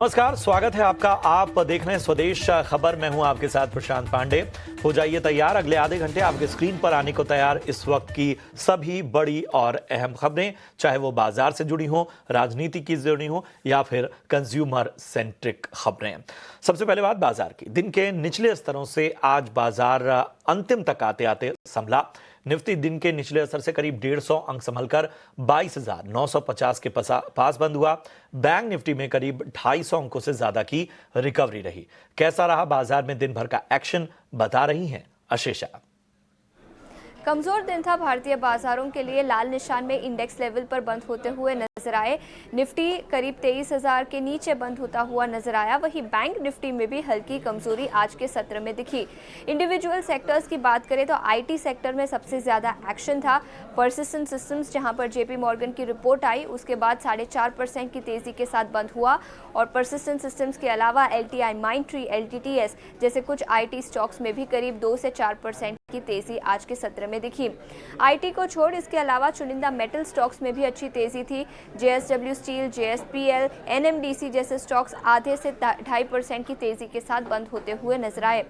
नमस्कार, स्वागत है आपका। आप देख रहे हैं स्वदेश खबर। मैं हूं आपके साथ प्रशांत पांडे। हो जाइए तैयार, अगले आधे घंटे आपके स्क्रीन पर आने को तैयार इस वक्त की सभी बड़ी और अहम खबरें, चाहे वो बाजार से जुड़ी हो, राजनीति की जुड़ी हो या फिर कंज्यूमर सेंट्रिक खबरें। सबसे पहले बात बाजार की। दिन के निचले स्तरों से आज बाजार अंतिम तक आते आते संभला। निफ्टी दिन के निचले स्तर से करीब 150 अंक संभलकर 22,950 के पास बंद हुआ। बैंक निफ्टी में करीब 250 अंकों से ज्यादा की रिकवरी रही। कैसा रहा बाजार में दिन भर का एक्शन, बता रही हैं आशीषा। कमजोर दिन था भारतीय बाजारों के लिए। लाल निशान में इंडेक्स लेवल पर बंद होते हुए नजर आए। निफ्टी करीब 23,000 के नीचे बंद होता हुआ नजर आया। वहीं बैंक निफ्टी में भी हल्की कमजोरी आज के सत्र में दिखी। इंडिविजुअल सेक्टर्स की बात करें तो आईटी सेक्टर में सबसे ज्यादा एक्शन था। परसिस्टेंट सिस्टम्स, जहां पर जेपी मॉर्गन की रिपोर्ट आई, उसके बाद 4.5% की तेजी के साथ बंद हुआ। और परसिस्टेंट सिस्टम्स के अलावा एलटीआई, माइंडट्री, एलटीटीएस जैसे कुछ आईटी स्टॉक्स में भी करीब 2 से 4% की तेजी आज के सत्र में दिखी। आईटी को छोड़ इसके अलावा चुनिंदा मेटल स्टॉक्स में भी अच्छी तेजी थी। जेएसडब्ल्यू स्टील, जेएसपीएल, एनएमडीसी जैसे स्टॉक्स आधे से 2.5% की तेजी के साथ बंद होते हुए नजर आए।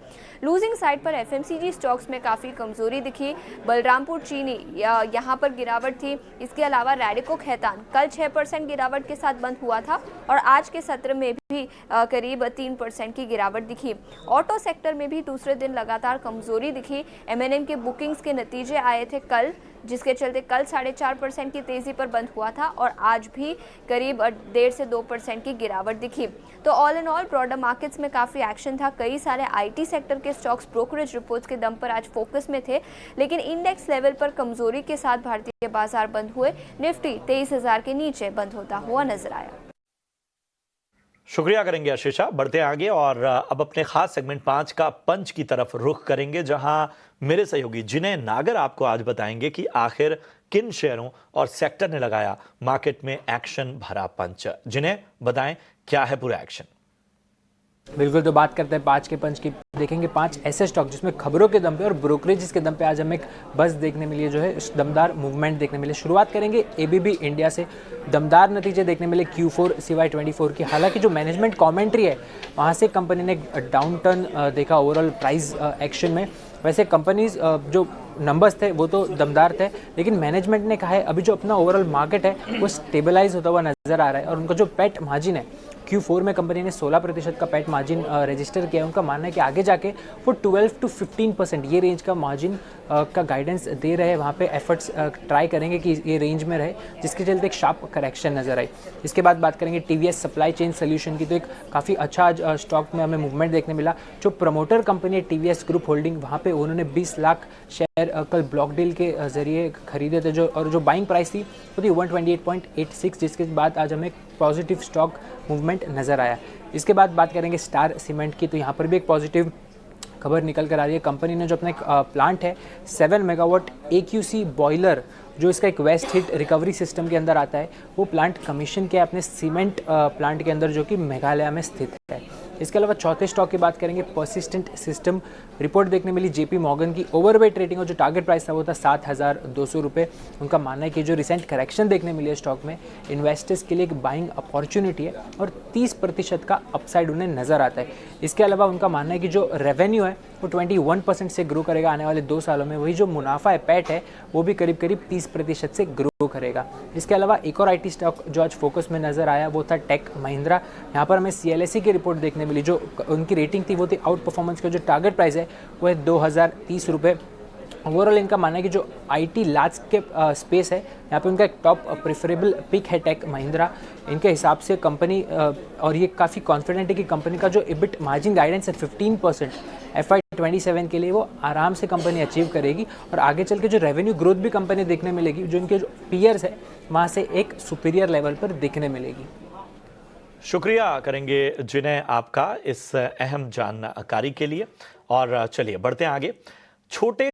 लूजिंग साइड पर एफएमसीजी स्टॉक्स में काफी कमजोरी दिखी। बलरामपुर चीनी यहां पर गिरावट थी। इसके अलावा रैडिको खैतान कल 6% गिरावट के साथ बंद हुआ था और आज के सत्र में भी करीब 3% की गिरावट दिखी। ऑटो सेक्टर में भी दूसरे दिन लगातार कमजोरी दिखी। एमएनएम के बुकिंग्स के नतीजे आए थे कल, जिसके चलते कल 4.5% की तेजी पर बंद हुआ था और आज भी करीब 1.5 से 2% की गिरावट दिखी। तो all in all broader markets में काफी एक्शन था। कई सारे आईटी सेक्टर के स्टॉक्स ब्रोकरेज रिपोर्ट्स के दम पर आज फोकस में थे, लेकिन इंडेक्स लेवल पर कमजोरी के साथ भारतीय बाजार बंद हुए। निफ्टी 23,000 के नीचे बंद होता हुआ नजर आया। शुक्रिया करेंगे आशीषा। बढ़ते आगे और अब अपने खास सेगमेंट 5 का पंच की तरफ रुख करेंगे, जहां मेरे सहयोगी जिनेह नागर आपको आज बताएंगे कि आखिर किन शेयरों और सेक्टर ने लगाया मार्केट में एक्शन भरा पंच। जिनेह, बताएं क्या है पूरा एक्शन। बिल्कुल, तो बात करते हैं 5 के पंच की। देखेंगे 5 ऐसे स्टॉक जिसमें खबरों के दम पे और ब्रोकरेजेस के दम पे आज हमें एक बस देखने मिली है, जो है दमदार मूवमेंट देखने मिले। शुरुआत करेंगे एबीबी इंडिया से। दमदार नतीजे देखने मिले Q4 CY24 की। हालांकि जो मैनेजमेंट कमेंट्री है, वहाँ से कंपनी ने डाउन टर्न देखा ओवरऑल प्राइस एक्शन में। वैसे कंपनीज जो नंबर्स थे वो तो दमदार थे, लेकिन मैनेजमेंट ने कहा है अभी जो अपना ओवरऑल मार्केट है वो स्टेबलाइज होता हुआ नजर आ रहा है। और उनका जो पैट मार्जिन है, Q4 में कंपनी ने 16% का पैट मार्जिन रजिस्टर किया है। उनका मानना है कि आगे जाके वो 12 to 15% ये रेंज का मार्जिन का गाइडेंस दे रहे हैं। वहाँ पे एफर्ट्स ट्राई करेंगे कि ये रेंज में रहे, जिसके चलते एक शार्प करेक्शन नजर आई। इसके बाद बात करेंगे टीवीएस सप्लाई चेन सोल्यूशन की। तो एक काफ़ी अच्छा आज स्टॉक में हमें मूवमेंट देखने मिला। जो प्रमोटर कंपनी है टीवीएस ग्रुप होल्डिंग, वहाँ पे उन्होंने 20 लाख शेयर कल ब्लॉक डील के जरिए खरीदे थे, जो बाइंग प्राइस थी वो थी 128.86, जिसके बाद आज हमें पॉजिटिव स्टॉक मूवमेंट नज़र आया। इसके बाद बात करेंगे स्टार सीमेंट की। तो यहाँ पर भी एक पॉजिटिव खबर निकल कर आ रही है। कंपनी ने जो अपना एक प्लांट है 7 मेगावाट AQC बॉयलर, जो इसका एक वेस्ट हीट रिकवरी सिस्टम के अंदर आता है, वो प्लांट कमीशन किया अपने सीमेंट प्लांट के अंदर, जो कि मेघालय में स्थित है। इसके अलावा चौथे स्टॉक की बात करेंगे परसिस्टेंट सिस्टम। रिपोर्ट देखने मिली जेपी मॉर्गन की। ओवरवेट रेटिंग और जो टारगेट प्राइस था वो था 7,200 रुपये। उनका मानना है कि जो रिसेंट करेक्शन देखने मिली है स्टॉक में, इन्वेस्टर्स के लिए एक बाइंग अपॉर्चुनिटी है और 30% का अपसाइड उन्हें नज़र आता है। इसके अलावा उनका मानना है कि जो रेवेन्यू है वो 21% से ग्रो करेगा आने वाले 2 सालों में। वही जो मुनाफा है, पैट है, वो भी करीब 30% से ग्रो करेगा। इसके अलावा एक और आईटी स्टॉक जो आज फोकस में नजर आया वो था टेक महिंद्रा। यहाँ पर हमें CLSE की रिपोर्ट देखने मिली। जो उनकी रेटिंग थी वो थी आउट परफॉर्मेंस का। जो टारगेट प्राइस है वो है 2,030 रुपये। ओवरऑल इनका मानना है कि जो आईटी लार्ज के स्पेस है, यहाँ पे उनका एक टॉप प्रेफरेबल पिक है टेक महिंद्रा। इनके हिसाब से कंपनी और ये काफ़ी कॉन्फिडेंट है कि कंपनी का जो EBIT मार्जिन गाइडेंस है 15% FY27 के लिए, वो आराम से कंपनी अचीव करेगी। और आगे चल के जो रेवेन्यू ग्रोथ भी कंपनी देखने मिलेगी, जो इनके जो पीयर्स है वहाँ से एक सुपीरियर लेवल पर देखने मिलेगी। शुक्रिया करेंगे जिनेह आपका इस अहम जानकारी के लिए। और चलिए बढ़ते हैं आगे। छोटे